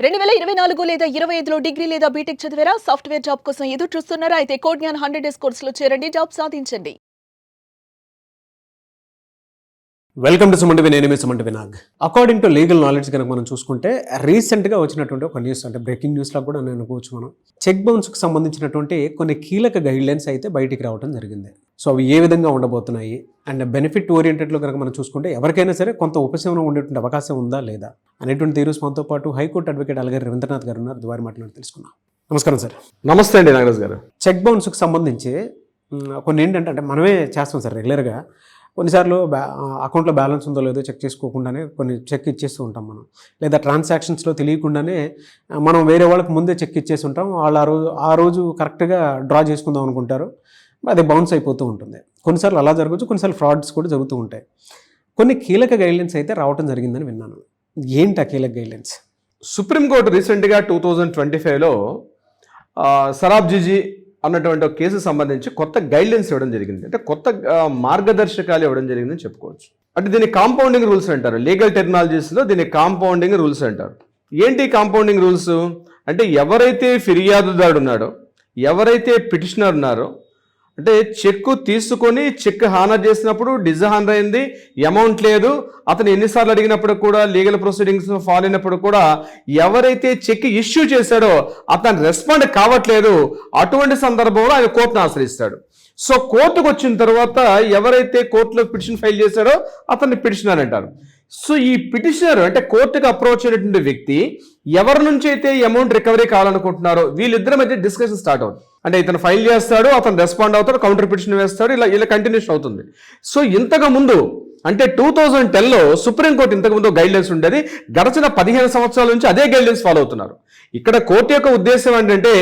2024 లేదా 25లో డిగ్రీ లేదా బీటెక్ చదివారా? సాఫ్ట్‌వేర్ జాబ్ కోసం ఎదురు చూస్తున్నారా? అయితే కోడ్ జ్ఞాన్ 100 డేస్ కోర్సులో చేరండి, జాబ్ సాధించండి. వెల్కమ్ టు సుమంటి నేను మీ సుమంటి వినాగ్. అకార్డింగ్ టు లీగల్ నాలెడ్జ్ కనుక మనం చూసుకుంటే రీసెంట్గా వచ్చినటువంటి ఒక న్యూస్, అంటే బ్రేకింగ్ న్యూస్లో కూడా నేను అనుకోవచ్చు మనం, చెక్ బౌన్స్కి సంబంధించినటువంటి కొన్ని కీలక గైడ్లైన్స్ అయితే బయటికి రావడం జరిగింది. సో అవి ఏ విధంగా ఉండబోతున్నాయి అండ్ బెనిఫిట్ ఓరియంటెడ్లో కనుక మనం చూసుకుంటే ఎవరికైనా సరే కొంత ఉపశమనం ఉండేటువంటి అవకాశం ఉందా లేదా అనేటువంటి తీరు మనతో పాటు హైకోర్టు అడ్వకేట్ అలగారి రవీంద్రనాథ్ గారు ఉన్నారు. ద్వారా మాట్లాడి తెలుసుకున్నాం. నమస్కారం సార్. నమస్తే అండి నాగరాజ్ గారు. చెక్ బౌన్స్కి సంబంధించి కొన్ని ఏంటంటే అంటే మనమే చేస్తాం సార్ రెగ్యులర్గా. కొన్నిసార్లు అకౌంట్లో బ్యాలెన్స్ ఉందో లేదో చెక్ చేసుకోకుండానే కొన్ని చెక్ ఇచ్చేస్తూ ఉంటాం మనం, లేదా ట్రాన్సాక్షన్స్లో తెలియకుండానే మనం వేరే వాళ్ళకి ముందే చెక్ ఇచ్చేసి ఉంటాం. వాళ్ళు ఆ రోజు కరెక్ట్గా డ్రా చేసుకుందాం అనుకుంటారు, అది బౌన్స్ అయిపోతూ ఉంటుంది. కొన్నిసార్లు అలా జరగచ్చు, కొన్నిసార్లు ఫ్రాడ్స్ కూడా జరుగుతూ ఉంటాయి. కొన్ని కీలక గైడ్లైన్స్ అయితే రావడం జరిగిందని విన్నాను. ఏంటి ఆ కీలక గైడ్లైన్స్? సుప్రీంకోర్టు రీసెంట్గా 2025లో సరాబ్జీజీ అన్నటువంటి ఒక కేసు సంబంధించి కొత్త గైడ్లైన్స్ ఇవ్వడం జరిగింది. అంటే కొత్త మార్గదర్శకాలు ఇవ్వడం జరిగిందని చెప్పుకోవచ్చు. అంటే దీన్ని కాంపౌండింగ్ రూల్స్ అంటారు. లీగల్ టెక్నాలజీస్లో దీన్ని కాంపౌండింగ్ రూల్స్ అంటారు. ఏంటి కాంపౌండింగ్ రూల్స్ అంటే, ఎవరైతే ఫిర్యాదుదారుడు ఉన్నాడో, ఎవరైతే పిటిషనర్ ఉన్నారో, అంటే చెక్ తీసుకొని చెక్ హానర్ చేసినప్పుడు డిజహానర్ అయింది, అమౌంట్ లేదు, అతను ఎన్నిసార్లు అడిగినప్పుడు కూడా లీగల్ ప్రొసీడింగ్స్ ఫాలో అయినప్పుడు కూడా ఎవరైతే చెక్ ఇష్యూ చేశాడో అతను రెస్పాండ్ కావట్లేదు, అటువంటి సందర్భంలో ఆయన కోర్టును ఆశ్రయిస్తాడు. సో కోర్టుకు వచ్చిన తర్వాత ఎవరైతే కోర్టులో పిటిషన్ ఫైల్ చేశాడో అతన్ని పిటిషనర్ అంటారు. సో ఈ పిటిషనర్ అంటే కోర్టుకు అప్రోచ్ అయినటువంటి వ్యక్తి ఎవరి నుంచి అయితే అమౌంట్ రికవరీ కావాలనుకుంటున్నారో వీళ్ళిద్దరి మధ్య డిస్కషన్ స్టార్ట్ అవుతుంది. అంటే ఇతను ఫైల్ చేస్తాడు, అతను రెస్పాండ్ అవుతాడు, కౌంటర్ పిటిషన్ వేస్తాడు, ఇలా కంటిన్యూషన్ అవుతుంది. సో ఇంతకు ముందు అంటే 2010లో సుప్రీంకోర్టు ఇంతకుముందు గైడ్లైన్స్ ఉండేది. గడచిన 15 సంవత్సరాల నుంచి అదే గైడ్లైన్స్ ఫాలో అవుతున్నారు. ఇక్కడ కోర్టు యొక్క ఉద్దేశం ఏంటంటే,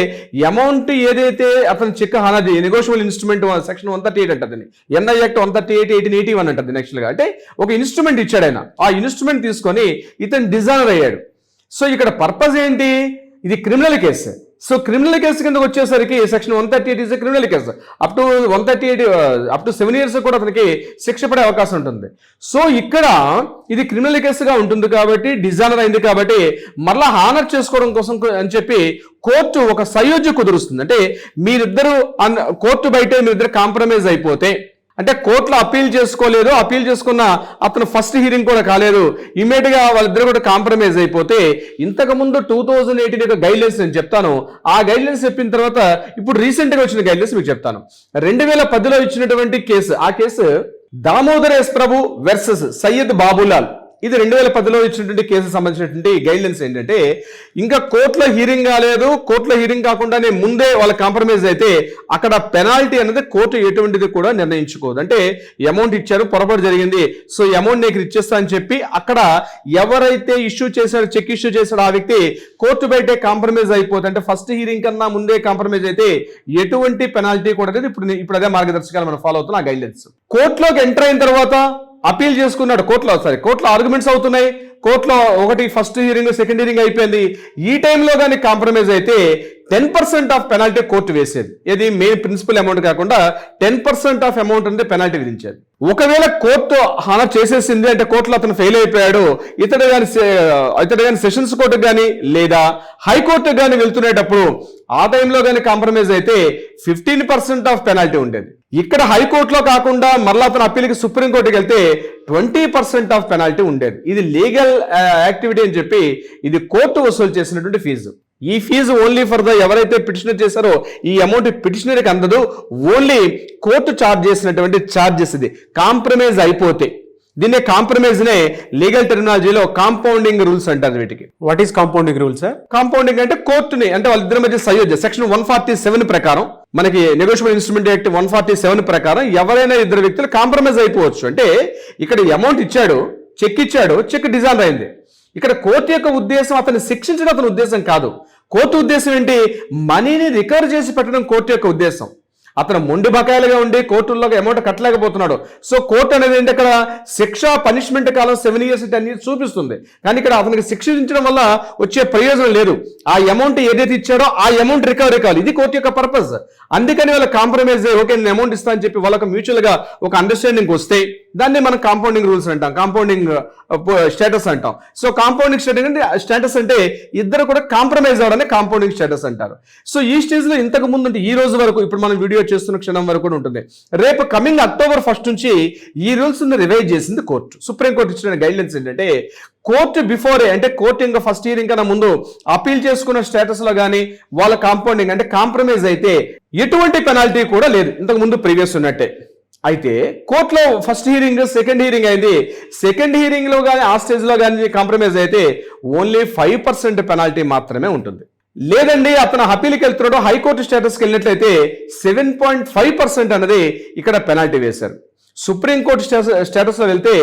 అమౌంట్ ఏదైతే అతను cheque honour negotiable instrument section 138 అంటది, ఎన్ఐ యాక్ట్ 138, 1881 అంటది యాక్చువల్గా. అంటే ఒక ఇన్స్ట్రుమెంట్ ఇచ్చాడు ఆయన, ఆ ఇన్స్ట్రుమెంట్ తీసుకొని ఇతను డిజానర్ అయ్యాడు. సో ఇక్కడ పర్పస్ ఏంటి? ఇది criminal case. So criminal case కిందకు వచ్చేసరికి section 138 is criminal case. Up to 7 years కూడా అతనికి శిక్ష పడే అవకాశం ఉంటుంది. సో ఇక్కడ ఇది క్రిమినల్ కేసుగా ఉంటుంది కాబట్టి, డిజానర్ అయింది కాబట్టి మరలా హానర్ చేసుకోవడం కోసం అని చెప్పి కోర్టు ఒక సయోధ్య కుదురుస్తుంది. అంటే మీరిద్దరు కోర్టు బయటే మీరిద్దరు కాంప్రమైజ్ అయిపోతే, అంటే కోర్టులో అప్పీల్ చేసుకోలేదు, అప్పీల్ చేసుకున్న అతను ఫస్ట్ హీరింగ్ కూడా కాలేదు, ఇమీడియట్ గా వాళ్ళిద్దరు కూడా కాంప్రమైజ్ అయిపోతే, ఇంతకుముందు 2018 యొక్క గైడ్లైన్స్ నేను చెప్తాను. ఆ గైడ్లైన్స్ చెప్పిన తర్వాత ఇప్పుడు రీసెంట్ గా వచ్చిన గైడ్లైన్స్ మీకు చెప్తాను. 2010లో ఇచ్చినటువంటి కేసు, ఆ కేసు దామోదర్ ఎస్ ప్రభు వర్సెస్ సయ్యద్ బాబులాల్. ఇది 2010లో ఇచ్చినటువంటి కేసు సంబంధించినటువంటి గైడ్లైన్స్ ఏంటంటే, ఇంకా కోర్టులో హీరింగ్ కాలేదు, కోర్టులో హీరింగ్ కాకుండానే ముందే వాళ్ళ కాంప్రమైజ్ అయితే అక్కడ పెనాల్టీ అనేది కోర్టు ఎటువంటిది కూడా నిర్ణయించుకోదు. అంటే అమౌంట్ ఇచ్చారు, పొరపాటు జరిగింది, సో అమౌంట్ నీకు ఇచ్చేస్తా అని చెప్పి అక్కడ ఎవరైతే ఇష్యూ చేశాడో, చెక్ ఇష్యూ చేశాడో ఆ వ్యక్తి కోర్టు బయటే కాంప్రమైజ్ అయిపోతే, అంటే ఫస్ట్ హీరింగ్ కన్నా ముందే కాంప్రమైజ్ అయితే ఎటువంటి పెనాల్టీ కూడా లేదు. ఇప్పుడు అదే మార్గదర్శకాలు మనం ఫాలో అవుతున్న గైడ్లైన్స్. కోర్టులోకి ఎంటర్ అయిన తర్వాత అపీల్ చేసుకున్నాడు, కోర్టులో ఆర్గ్యుమెంట్స్ అవుతున్నాయి, కోర్టులో ఒకటి ఫస్ట్ హీరింగ్, సెకండ్ హీరింగ్ అయిపోయింది. ఈ టైంలో కానీ కాంప్రమైజ్ అయితే 10% ఆఫ్ పెనాల్టీ కోర్టు వేసేది. ఇది మెయిన్ ప్రిన్సిపల్ అమౌంట్ కాకుండా 10% ఆఫ్ అమౌంట్ అంటే పెనాల్టీ విధించేది. ఒకవేళ కోర్టు హానర్ చేసేసింది అంటే, కోర్టులో అతను ఫెయిల్ అయిపోయాడు, ఇతడు కానీ సెషన్స్ కోర్టుకు కానీ లేదా హైకోర్టుకు కానీ వెళ్తునేటప్పుడు ఆ టైంలో కానీ కాంప్రమైజ్ అయితే 15% ఆఫ్ పెనాల్టీ ఉండేది. ఇక్కడ హైకోర్టులో కాకుండా మరలా అతను అప్పీల్కి సుప్రీంకోర్టుకి వెళ్తే 20% ఆఫ్ పెనాల్టీ ఉండేది. ఇది లీగల్ యాక్టివిటీ అని చెప్పి ఇది కోర్టు వసూలు చేసినటువంటి ఫీజు. ఈ ఫీజు ఓన్లీ ఫర్ ఎవరైతే పిటిషనర్ చేశారో ఈ అమౌంట్ పిటిషనర్కి అందదు, ఓన్లీ కోర్టు ఛార్జ్ చేసినటువంటి ఛార్జెస్. ఇది కాంప్రమైజ్ అయిపోతే దీన్ని కాంప్రమైజ్ నే లీగల్ టెర్మినాలజీలో కాంపౌండింగ్ రూల్స్ అంటారు వీటికి. What is compounding rules? Compounding అంటే కోర్టుని, అంటే వాళ్ళిద్దరి మధ్య సయోధ్య. సెక్షన్ 147 ప్రకారం, మనకి నెగోషియబుల్ ఇన్స్ట్రుమెంట్ యాక్ట్ 147 ప్రకారం ఎవరైనా ఇద్దరు వ్యక్తులు కాంప్రమైజ్ అయిపోవచ్చు. అంటే ఇక్కడ అమౌంట్ ఇచ్చాడు, చెక్ డిజాల్వ్ అయింది. ఇక్కడ కోర్టు యొక్క ఉద్దేశం అతన్ని శిక్షించడం అతని ఉద్దేశం కాదు. కోర్టు ఉద్దేశం ఏంటి? మనీని రికవర్ చేసి పెట్టడం కోర్టు యొక్క ఉద్దేశం. అతను మొండి బకాయిలుగా ఉండి కోర్టుల్లో అమౌంట్ కట్టలేకపోతున్నాడు. సో కోర్టు అనేది ఏంటి, అక్కడ శిక్ష పనిష్మెంట్ కాలం 7 years 10 years చూపిస్తుంది. కానీ ఇక్కడ అతనికి శిక్షించడం వల్ల వచ్చే ప్రయోజనం లేదు. ఆ అమౌంట్ ఏదైతే ఇచ్చాడో ఆ అమౌంట్ రికవరీ కావాలి. ఇది కోర్టు యొక్క పర్పస్. అందుకని వాళ్ళు కాంప్రమైజ్ ఓకే నేను అమౌంట్ ఇస్తా అని చెప్పి వాళ్ళకి మ్యూచువల్ గా ఒక అండర్స్టాండింగ్ వస్తే దాన్ని మనం కాంపౌండింగ్ రూల్స్ అంటాం, కాంపౌండింగ్ స్టేటస్ అంటాం. సో కాంపౌండింగ్ స్టేటస్ అంటే ఇద్దరు కూడా కాంప్రమైజ్ అవడాన్ని కాంపౌండింగ్ స్టేటస్ అంటారు. సో ఈ స్టేజ్ లో ఇంతకు ముందు అంటే ఈ రోజు వరకు ఇప్పుడు మనం వీడియో చేస్తున్న క్షణం వరకు కూడా ఉంటుంది. రేపు కమింగ్ October 1st నుంచి ఈ రూల్స్ రివైజ్ చేసింది కోర్టు. సుప్రీంకోర్టు ఇచ్చిన గైడ్లైన్స్ ఏంటంటే కోర్టు బిఫోరే అంటే కోర్టు ఇంకా ఫస్ట్ హియరింగ్ కన్నా ముందు అపీల్ చేసుకున్న స్టేటస్ లో కానీ వాళ్ళ కాంపౌండింగ్ అంటే కాంప్రమైజ్ అయితే ఎటువంటి పెనాల్టీ కూడా లేదు, ఇంతకు ముందు ప్రీవియస్ ఉన్నట్టే. అయితే కోర్టులో ఫస్ట్ హియరింగ్ సెకండ్ హియరింగ్ అయింది. సెకండ్ హియరింగ్ లో కానీ ఆ స్టేజ్ లో కానీ కాంప్రమైజ్ అయితే ఓన్లీ 5% పెనాల్టీ మాత్రమే ఉంటుంది. లేదండి అతను అపీల్కి వెళ్తున్నాడు హైకోర్టు స్టేటస్కి వెళ్ళినట్లయితే 7.5% అనేది ఇక్కడ పెనాల్టీ వేశారు. సుప్రీంకోర్టు స్టేటస్ లో వెళ్తే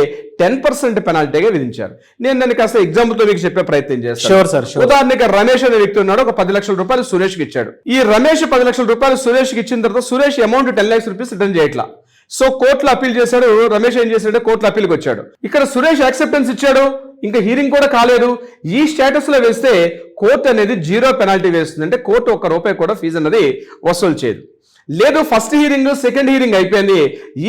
10% పెనాల్టీగా విధించారు. నేను దాన్ని కాస్త ఎగ్జాంపుల్ తో మీకు చెప్పే ప్రయత్నం చేస్తాను. ఉదాహరణకి రమేష్ అనే వ్యక్తి ఉన్నాడు, ఒక 10 లక్షల రూపాయలు సురేష్ కి ఇచ్చాడు. ఈ రమేష్ 10 లక్షల రూపాయలు సురేష్ కి ఇచ్చిన తర్వాత Suresh amount 10 lakhs rupees return చేయట్లా. సో కోర్టులో అప్పీల్ చేశాడు. రమేష్ ఏం చేశాడు, కోర్టులో అప్పీల్కి వచ్చాడు. ఇక్కడ సురేష్ యాక్సెప్టెన్స్ ఇచ్చాడు, ఇంకా హీరింగ్ కూడా కాలేదు. ఈ స్టేటస్ లో వేస్తే కోర్టు అనేది 0 పెనాల్టీ వేస్తుంది. అంటే కోర్టు ₹1 కూడా ఫీజు అన్నది వసూలు చేయదు. లేదు ఫస్ట్ హియరింగ్ సెకండ్ హియరింగ్ అయిపోయింది,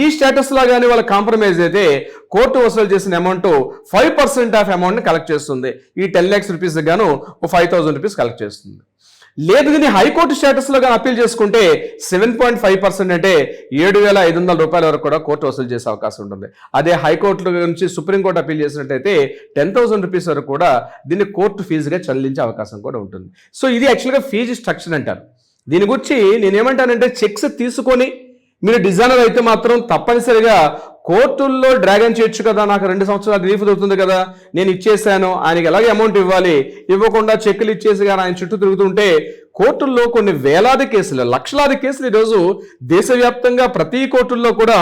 ఈ స్టేటస్ లో కానీ వాళ్ళ కాంప్రమైజ్ అయితే కోర్టు వసూలు చేసిన అమౌంట్ 5% ఆఫ్ అమౌంట్ ని కలెక్ట్ చేస్తుంది. ఈ 10 lakhs rupees గాను 5,000 rupees కలెక్ట్ చేస్తుంది. లేదు దీన్ని హైకోర్టు స్టేటస్ లో కానీ అప్పీల్ చేసుకుంటే 7.5% అంటే ₹7,500 వరకు కూడా కోర్టు వసూలు చేసే అవకాశం ఉంటుంది. అదే హైకోర్టు నుంచి సుప్రీంకోర్టు అప్పీల్ చేసినట్టయితే 10,000 rupees వరకు కూడా దీన్ని కోర్టు ఫీజుగా చెల్లించే అవకాశం కూడా ఉంటుంది. సో ఇది యాక్చువల్గా ఫీజు స్ట్రక్చర్ అంటారు. దీని గురించి నేనేమంటానంటే చెక్స్ తీసుకొని మీరు డిజైనర్ అయితే మాత్రం తప్పనిసరిగా కోర్టుల్లో డ్రాగన్ చేయొచ్చు కదా, నాకు 2 సంవత్సరాలు రిలీఫ్ దొరుకుతుంది కదా, నేను ఇచ్చేసాను ఆయనకి ఎలాగే అమౌంట్ ఇవ్వాలి, ఇవ్వకుండా చెక్కులు ఇచ్చేసి కానీ ఆయన చుట్టూ తిరుగుతుంటే కోర్టుల్లో కొన్ని వేలాది కేసులు లక్షలాది కేసులు ఈరోజు దేశవ్యాప్తంగా ప్రతి కోర్టుల్లో కూడా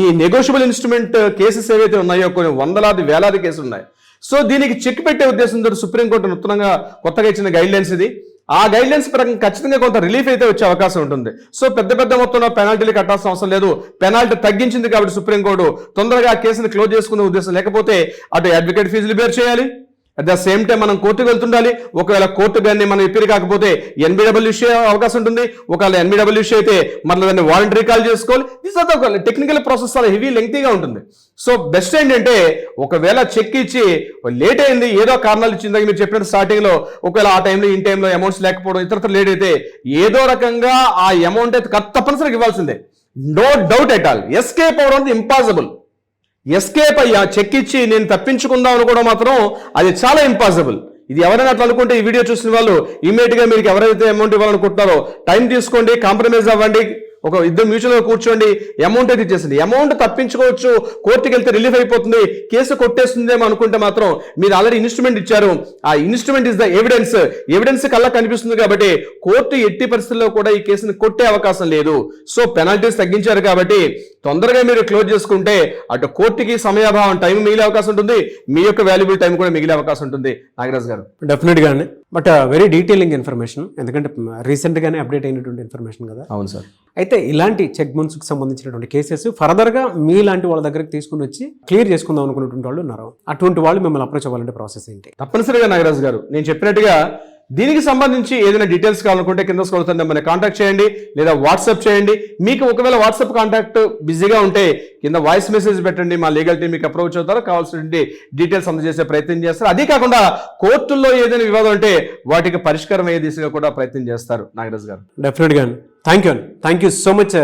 ఈ నెగోషియబుల్ ఇన్స్ట్రుమెంట్ కేసెస్ ఏవైతే ఉన్నాయో కొన్ని వందలాది వేలాది కేసులు ఉన్నాయి. సో దీనికి చెక్ పెట్టే ఉద్దేశంతో సుప్రీంకోర్టు నూతనంగా కొత్తగా ఇచ్చిన గైడ్లైన్స్ ఇది. ఆ గైడ్లైన్స్ ప్రకారం ఖచ్చితంగా కొంత రిలీఫ్ అయితే వచ్చే అవకాశం ఉంటుంది. సో పెద్ద మొత్తంలో పెనాల్టీలు కట్టాల్సిన అవసరం లేదు. పెనాల్టీ తగ్గించింది కాబట్టి సుప్రీంకోర్టు తొందరగా ఆ కేసును క్లోజ్ చేసుకునే ఉద్దేశం. లేకపోతే అటు అడ్వకేట్ ఫీజులు బేర్ చేయాలి, అట్ ద సేమ్ టైం మనం కోర్టుకు వెళ్తుండాలి. ఒకవేళ కోర్టు కానీ మనం ఎప్పటి కాకపోతే NBW ఇష్యూ అవకాశం ఉంటుంది. ఒకవేళ NBW ఇష్యూ అయితే మళ్ళీ దాన్ని వాలంటరీ కాల్ చేసుకోవాలి. This are the technical process చాలా హెవీ లెంగ్తీగా ఉంటుంది. సో బెస్ట్ ఏంటంటే ఒకవేళ చెక్ ఇచ్చి లేట్ అయింది ఏదో కారణాలు ఇచ్చిందా మీరు చెప్పినట్టు స్టార్టింగ్ లో ఒకవేళ ఆ టైంలో ఈ టైంలో అమౌంట్స్ లేకపోవడం ఇతరత్ర లేట్ అయితే ఏదో రకంగా ఆ అమౌంట్ అయితే తప్పనిసరిగా ఇవ్వాల్సిందే. No doubt at all. Escape అవడం అనేది ఇంపాసిబుల్. ఎస్కేప్ అయ్యా చెక్ ఇచ్చి నేను తప్పించుకుందాం అనుకోవడం మాత్రం అది చాలా ఇంపాసిబుల్. ఇది ఎవరైనా అట్లా అనుకుంటే ఈ వీడియో చూసిన వాళ్ళు ఇమీడియట్ గా మీకు ఎవరైతే అమౌంట్ ఇవ్వాలనుకుంటున్నారో టైం తీసుకోండి, కాంప్రమైజ్ అవ్వండి, ఒక ఇద్దరు మ్యూచువల్గా కూర్చోండి, అమౌంట్ అయితే ఇచ్చేసింది. అమౌంట్ తప్పించుకోవచ్చు, కోర్టుకి వెళ్తే రిలీఫ్ అయిపోతుంది, కేసు కొట్టేస్తుందేమో అనుకుంటే మాత్రం మీరు ఆల్రెడీ ఇన్స్ట్రుమెంట్ ఇచ్చారు. ఆ ఇన్స్ట్రుమెంట్ ఇస్ ద ఎవిడెన్స్ కల్లా కనిపిస్తుంది కాబట్టి కోర్టు ఎట్టి పరిస్థితుల్లో కూడా ఈ కేసుని కొట్టే అవకాశం లేదు. సో పెనాల్టీస్ తగ్గించారు కాబట్టి తొందరగా మీరు క్లోజ్ చేసుకుంటే అటు కోర్టుకి సమయాభావం టైం మిగిలే అవకాశం ఉంటుంది, మీ యొక్క వాల్యుబుల్ టైం కూడా మిగిలే అవకాశం ఉంటుంది. నాగరాజ్ గారు డెఫినెట్ గానే, బట్ వెరీ డీటెయిలింగ్ ఇన్ఫర్మేషన్, ఎందుకంటే రీసెంట్ గానే అప్డేట్ అయినటువంటి ఇన్ఫర్మేషన్ కదా. అవును సార్. అయితే ఇలాంటి చెక్ బౌన్స్కి సంబంధించినటువంటి కేసెస్ ఫర్దర్గా మీలాంటి వాళ్ళ దగ్గరికి తీసుకుని వచ్చి క్లియర్ చేసుకుందాం అనుకున్నటువంటి వాళ్ళు ఉన్నారు. అటువంటి వాళ్ళు మిమ్మల్ని అప్రోచ్ అవ్వాలంటే ప్రాసెస్ ఏంటి? తప్పనిసరిగా నాగరాజ్ గారు నేను చెప్పినట్టుగా దీనికి సంబంధించి ఏదైనా డీటెయిల్స్ కావాలనుకుంటే కింద స్క్రోల్ నెంబర్ని కాంటాక్ట్ చేయండి లేదా వాట్సాప్ చేయండి. మీకు ఒకవేళ వాట్సాప్ కాంటాక్ట్ బిజీగా ఉంటే కింద వాయిస్ మెసేజ్ పెట్టండి, మా లీగల్ టీం మీకు అప్రోచ్ అవుతారు, కావాల్సిన డీటెయిల్స్ అందజేసే ప్రయత్నం చేస్తారు. అదే కాకుండా కోర్టుల్లో ఏదైనా వివాదం ఉంటే వాటికి పరిష్కారం అయ్యే దిశగా కూడా ప్రయత్నం చేస్తారు. నాగరాజ్ గారు డెఫినెట్గా థ్యాంక్ యూ సో మచ్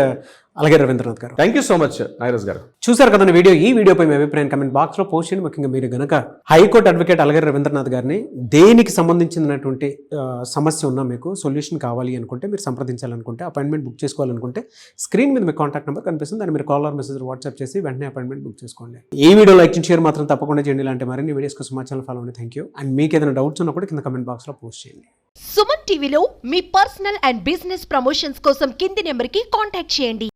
అలాగే రవీంద్రనాథ్ గారు. Thank you so much Nagaraj గారు. చూసారు కదండి వీడియో. ఈ వీడియోపై మీ అభిప్రాయం కమెంట్ బాక్స్ లో పోస్ట్ చేయండి. ముఖ్యంగా మీరు గనక హైకోర్టు అడ్వకేట్ అలాగే రవీంద్రనాథ్ గారిని దేనికి సంబంధించినటువంటి సమస్య ఉన్నా మీకు సొల్యూషన్ కావాలి అనుకుంటే, మీరు సంప్రదించాలనుకుంటే, అపాయింట్మెంట్ బుక్ చేసుకోవాలనుకుంటే స్క్రీన్ మీద మీ కాంటాక్ట్ నెంబర్ కనిపిస్తుంది, దాన్ని మీరు కాల్ ఆర్ మెసేజ్ వాట్సాప్ చేసి వెంటనే అపాయింట్మెంట్ బుక్ చేసుకోండి. ఈ వీడియో లైక్ అండ్ షేర్ మాత్రం తప్పకుండా చేయండి. ఇలాంటి మరిన్ని వీడియోస్ కోసం మా ఛానల్ ఫాలో అవ్వండి. Thank you. అండ్ మీకు ఏదైనా డౌట్స్ ఉన్నా కూడా కింద కమెంట్ బాక్స్ లో పోస్ట్ చేయండి. సుమన్ టీవీలో మీ పర్సనల్ అండ్ బిజినెస్ ప్రమోషన్స్ కోసం కింది నెంబర్కి కాంటాక్ట్ చేయండి.